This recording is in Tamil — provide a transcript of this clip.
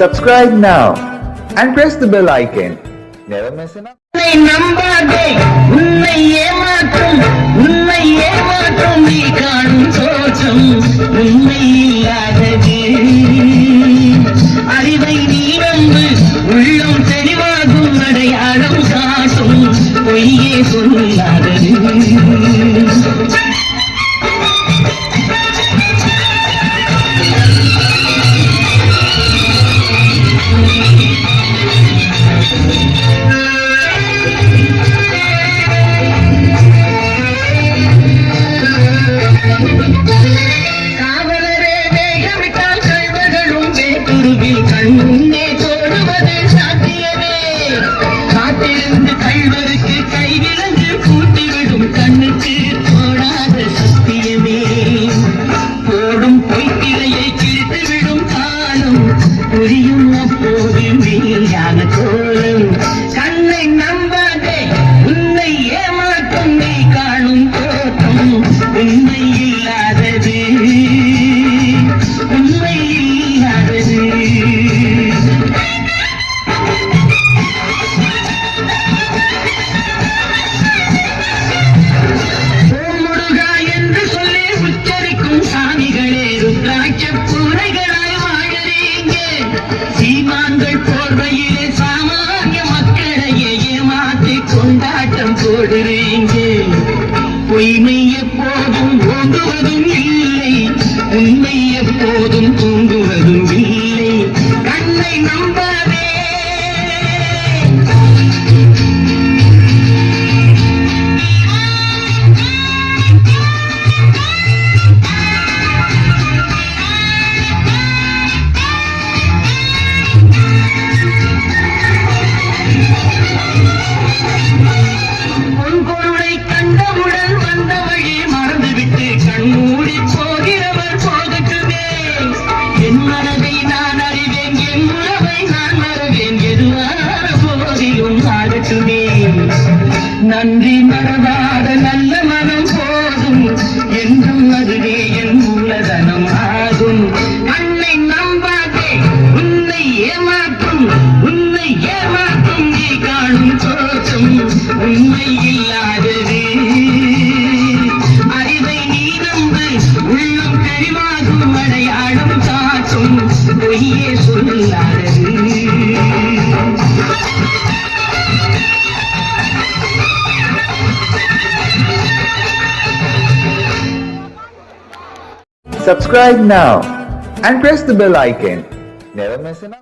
Subscribe now and press the bell icon. Never miss an நம்பாதே உன்னை ஏமாற்றும் நீ காணும் தோற்றம் உண்மை இல்லாதது. அறிவை நீ நம்பு உள்ளம் தெளிவாகும் அடையாளம் காட்டும் பொய்யே சொல்லாதது. காவலரே வேகமிட்டால் கல்வர்களும் வேட்டுருவில் கண்ணே தோடுவது சாத்தியமே. காத்திருந்து கல்வருக்கு கைவிலங்கு கூட்டிவிடும் கண்ணுக்கு தோடாத சத்தியமே. போடும் பொய்க்கிளையை கிழித்துவிடும் காலம் புரியும் அப்போது மெய்யான கோலம். கண்ணை நம்பாதே உன்னை ஏமாற்றும் நீ காணும் தோற்றம் உண்மை இல்லாதது. முருகா என்று சொல்லி உச்சரிக்கும் சாமிகளே ருத்ராட்ச பூரைகளாய் வாழறீங்க. சீமான்கள் போர்வையிலே சாமானிய மக்களையே ஏமாற்றி கொண்டாட்டம் போடுறீங்க. பொய்மை எப்போதும் ஓங்குவதும் இல்லை, உண்மை எப்போதும் தூங்குவதும் இல்லை. கண்ணை நம்பாதே. பொன்பொருளை கண்டவுடன் வந்த வழி மறந்துவிட்டு கண்மூடி போகிறவர் போகட்டுமே. என் மனதை நான் அறிவேன், என் உறவை நான் மறவேன், எதுவான போதிலும் ஆகட்டுமே. நன்றி மறவாத நல்ல மனம் போதும், என்றும் அதுவே என் மூலதனம் ஆகும். அன்னை நம்பாதே உன்னை ஏமாற்றும் நீ காணும் தோற்றம் உண்மை இல்லாதது. அறிவை நீ நம்பு உள்ளம் தெளிவாகும் அடையாளம் காட்டும் பொய்யே சொல்லாதது. Subscribe now and press the bell icon. Never miss an